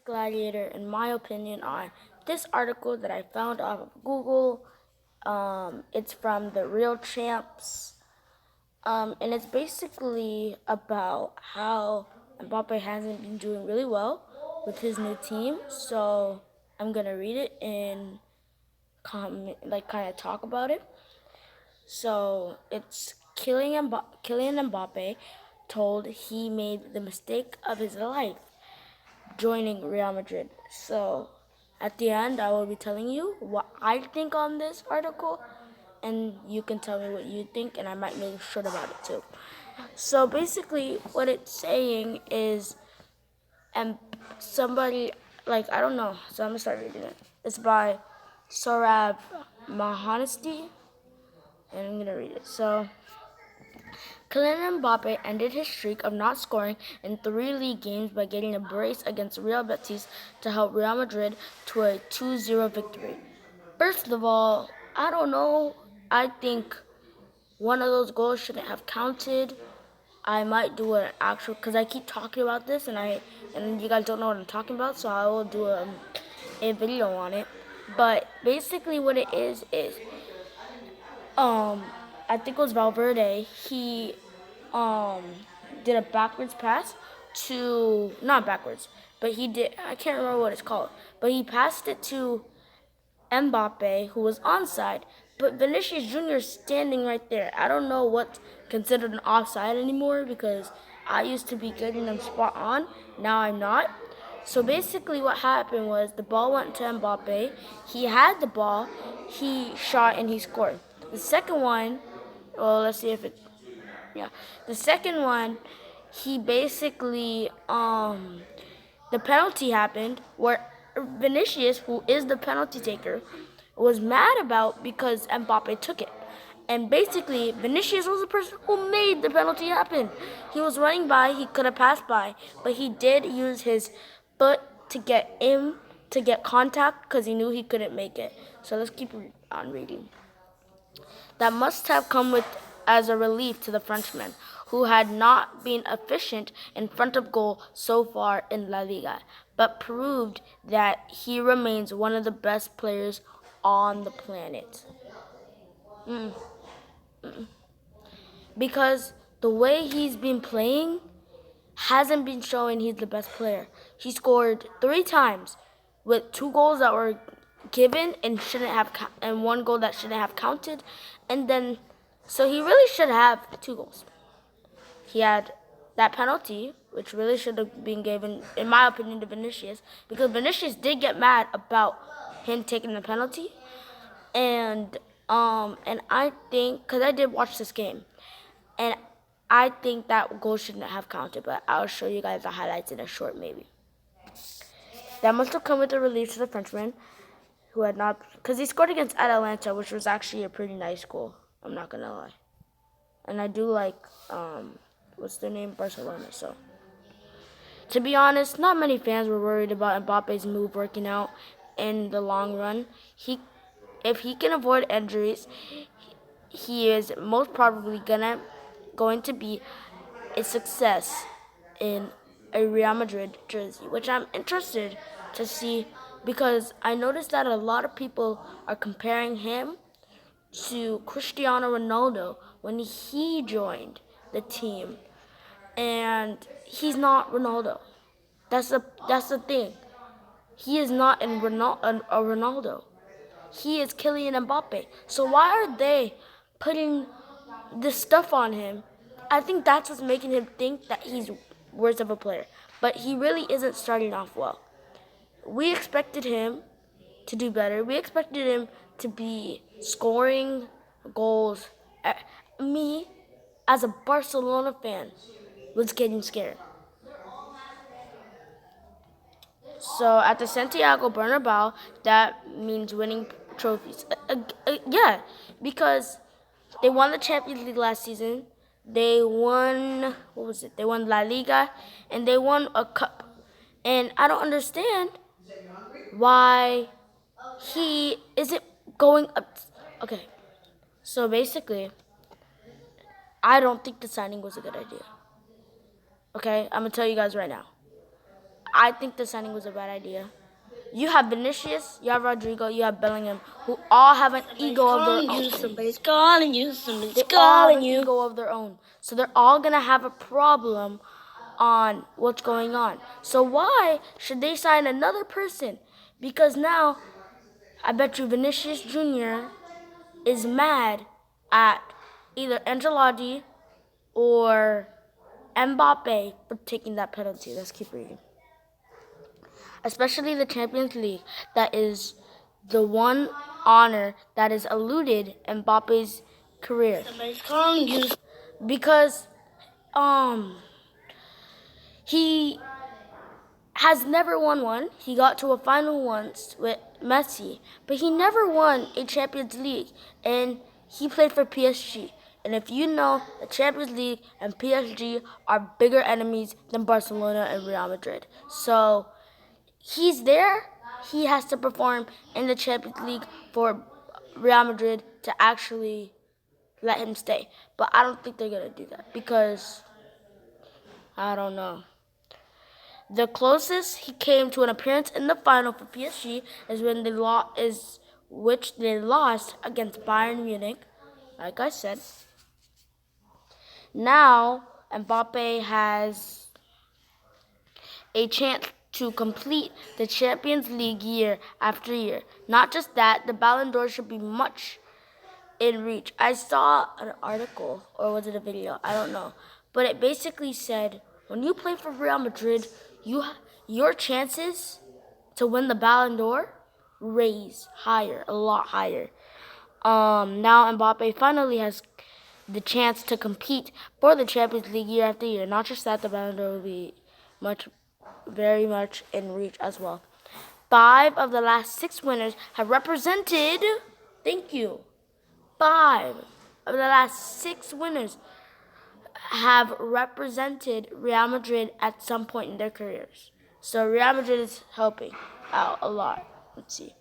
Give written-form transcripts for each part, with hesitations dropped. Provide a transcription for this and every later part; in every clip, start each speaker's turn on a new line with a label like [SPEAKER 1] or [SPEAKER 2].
[SPEAKER 1] Gladiator in my opinion on this article that I found off of Google. It's from the Real Champs. And it's basically about how Mbappe hasn't been doing really well with his new team. So I'm gonna read it and kind of talk about it. So it's Kylian Mbappe told he made the mistake of his life joining Real Madrid. So at the end, I will be telling you what I think on this article, and you can tell me what you think, and I might make a short about it too. So basically, what it's saying is, and somebody, I don't know, so I'm gonna start reading it. It's by Sorab Mahanesti, and I'm gonna read it. So, Kylian Mbappe ended his streak of not scoring in 3 league games by getting a brace against Real Betis to help Real Madrid to a 2-0 victory. First of all, I don't know. I think one of those goals shouldn't have counted. I might do an actual, because I keep talking about this and you guys don't know what I'm talking about, so I will do a video on it. But basically what it is I think it was Valverde. He did a backwards pass to, not backwards, but he did, I can't remember what it's called, but he passed it to Mbappe, who was onside, but Vinicius Jr. is standing right there. I don't know what's considered an offside anymore because I used to be getting them spot on. Now I'm not. So basically what happened was the ball went to Mbappe. He had the ball. He shot and he scored. The second one, well, let's see if it, yeah. The second one, he basically, the penalty happened where Vinicius, who is the penalty taker, was mad about because Mbappe took it. And basically, Vinicius was the person who made the penalty happen. He was running by, he could have passed by, but he did use his foot to get in, to get contact because he knew he couldn't make it. So let's keep on reading. That must have come with as a relief to the Frenchman, who had not been efficient in front of goal so far in La Liga, but proved that he remains one of the best players on the planet. Because the way he's been playing hasn't been showing he's the best player. He scored 3 times with 2 goals that were given and shouldn't have, and 1 goal that shouldn't have counted, and then so he really should have 2 goals. He had that penalty, which really should have been given, in my opinion, to Vinicius, because Vinicius did get mad about him taking the penalty, and I think, because I did watch this game, and I think that goal shouldn't have counted, but I'll show you guys the highlights in a short maybe. That must have come with a relief to the Frenchman, who had not, because he scored against Atalanta, which was actually a pretty nice goal. I'm not gonna lie, and I do like what's their name, Barcelona. So to be honest, not many fans were worried about Mbappe's move working out in the long run. If he can avoid injuries, he is most probably going to be a success in a Real Madrid jersey, which I'm interested to see because I noticed that a lot of people are comparing him to Cristiano Ronaldo when he joined the team, and he's not Ronaldo. That's the thing. He is not a Ronaldo. He is Kylian Mbappe. So why are they putting this stuff on him? I think that's what's making him think that he's worse of a player. But he really isn't starting off well. We expected him to do better. We expected him to be scoring goals. Me, as a Barcelona fan, was getting scared. So at the Santiago Bernabeu, that means winning trophies. Yeah, because they won the Champions League last season. They won, what was it? They won La Liga, and they won a cup. And I don't understand why he isn't going up. Okay, so basically, I don't think the signing was a good idea. Okay, I'm going to tell you guys right now. I think the signing was a bad idea. You have Vinicius, you have Rodrigo, you have Bellingham, who all have an ego of their own.
[SPEAKER 2] Somebody's calling you. Somebody's
[SPEAKER 1] They all have
[SPEAKER 2] calling
[SPEAKER 1] an
[SPEAKER 2] you.
[SPEAKER 1] ego of their own. So they're all going to have a problem on what's going on. So why should they sign another person? Because now, I bet you Vinicius Jr. is mad at either Ancelotti or Mbappe for taking that penalty. Let's keep reading. Especially the Champions League, that is the one honor that is eluded Mbappe's career.
[SPEAKER 2] Somebody's calling you.
[SPEAKER 1] Because he has never won one. He got to a final once with Messi, but he never won a Champions League, and he played for PSG. And if you know, the Champions League and PSG are bigger enemies than Barcelona and Real Madrid. So he's there. He has to perform in the Champions League for Real Madrid to actually let him stay. But I don't think they're going to do that because I don't know. The closest he came to an appearance in the final for PSG is when which they lost against Bayern Munich, like I said. Now Mbappe has a chance to complete the Champions League year after year. Not just that, the Ballon d'Or should be much in reach. I saw an article, or was it a video? I don't know. But it basically said when you play for Real Madrid, your chances to win the Ballon d'Or raise higher, a lot higher. Now Mbappe finally has the chance to compete for the Champions League year after year. Not just that, the Ballon d'Or will be very much in reach as well. 5 of the last 6 winners have represented. Thank you. 5 of the last 6 winners have represented Real Madrid at some point in their careers. So Real Madrid is helping out a lot. Let's see.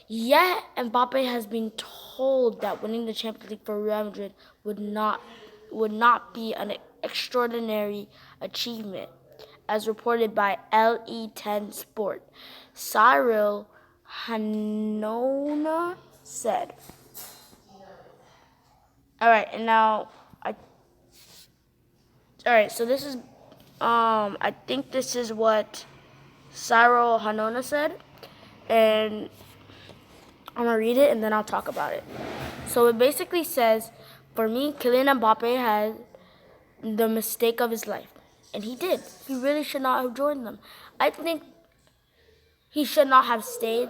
[SPEAKER 1] Yet Mbappe has been told that winning the Champions League for Real Madrid would not be an extraordinary achievement, as reported by LE10 Sport. Cyril Hanona said. Alright, and now so this is I think this is what Cyril Hanona said, and I'm gonna read it and then I'll talk about it. So it basically says, for me, Kylian Mbappe had the mistake of his life, and he did. He really should not have joined them. I think he should not have stayed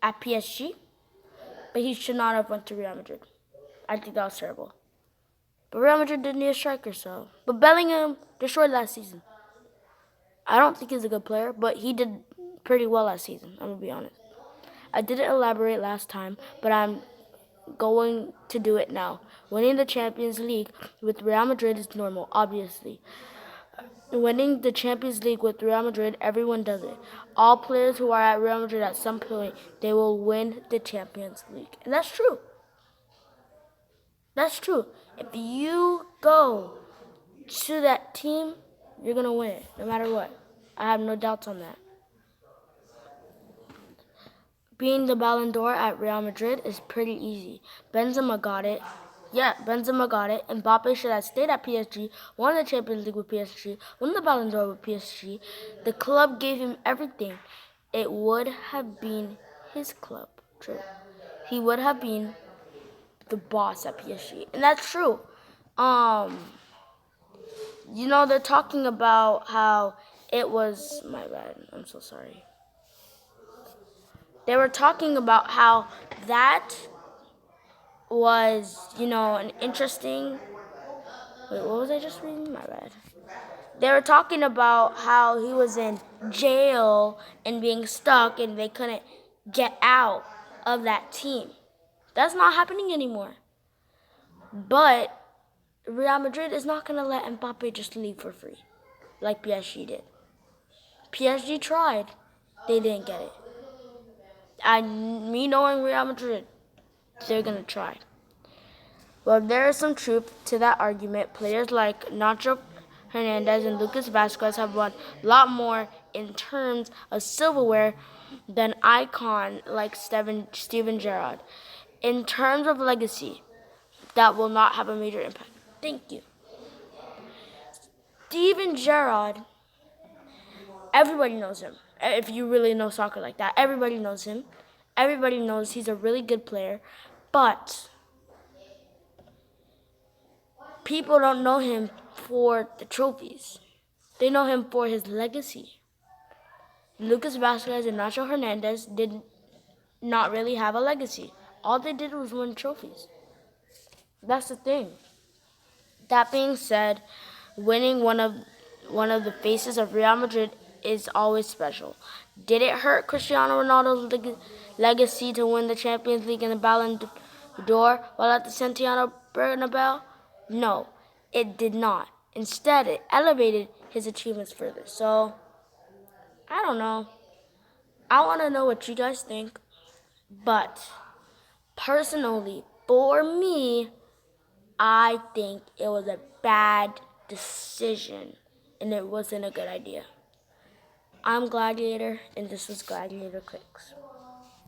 [SPEAKER 1] at PSG, but he should not have went to Real Madrid. I think that was terrible. But Real Madrid didn't need a striker, so. But Bellingham destroyed last season. I don't think he's a good player, but he did pretty well last season, I'm going to be honest. I didn't elaborate last time, but I'm going to do it now. Winning the Champions League with Real Madrid is normal, obviously. Winning the Champions League with Real Madrid, everyone does it. All players who are at Real Madrid at some point, they will win the Champions League. And that's true. That's true. If you go to that team, you're going to win it, no matter what. I have no doubts on that. Being the Ballon d'Or at Real Madrid is pretty easy. Benzema got it. Yeah, Benzema got it. Mbappe should have stayed at PSG, won the Champions League with PSG, won the Ballon d'Or with PSG. The club gave him everything. It would have been his club. True. He would have been the boss at PSG. And that's true. They're talking about how it was... My bad. I'm so sorry. They were talking about how that was, an interesting... Wait, what was I just reading? My bad. They were talking about how he was in jail and being stuck and they couldn't get out of that team. That's not happening anymore. But Real Madrid is not going to let Mbappe just leave for free like PSG did. PSG tried. They didn't get it. Me knowing Real Madrid, they're going to try. Well, there is some truth to that argument. Players like Nacho Hernandez and Lucas Vasquez have won a lot more in terms of silverware than icon like Steven Gerrard. In terms of legacy, that will not have a major impact. Thank you. Steven Gerrard, everybody knows him. If you really know soccer like that, everybody knows him. Everybody knows he's a really good player, but people don't know him for the trophies. They know him for his legacy. Lucas Vasquez and Nacho Hernandez did not really have a legacy. All they did was win trophies. That's the thing. That being said, winning one of the faces of Real Madrid is always special. Did it hurt Cristiano Ronaldo's legacy to win the Champions League and the Ballon d'Or while at the Santiago Bernabeu? No, it did not. Instead, it elevated his achievements further. So, I don't know. I want to know what you guys think. But, personally, for me, I think it was a bad decision and it wasn't a good idea. I'm Gladiator, and this was Gladiator Clicks.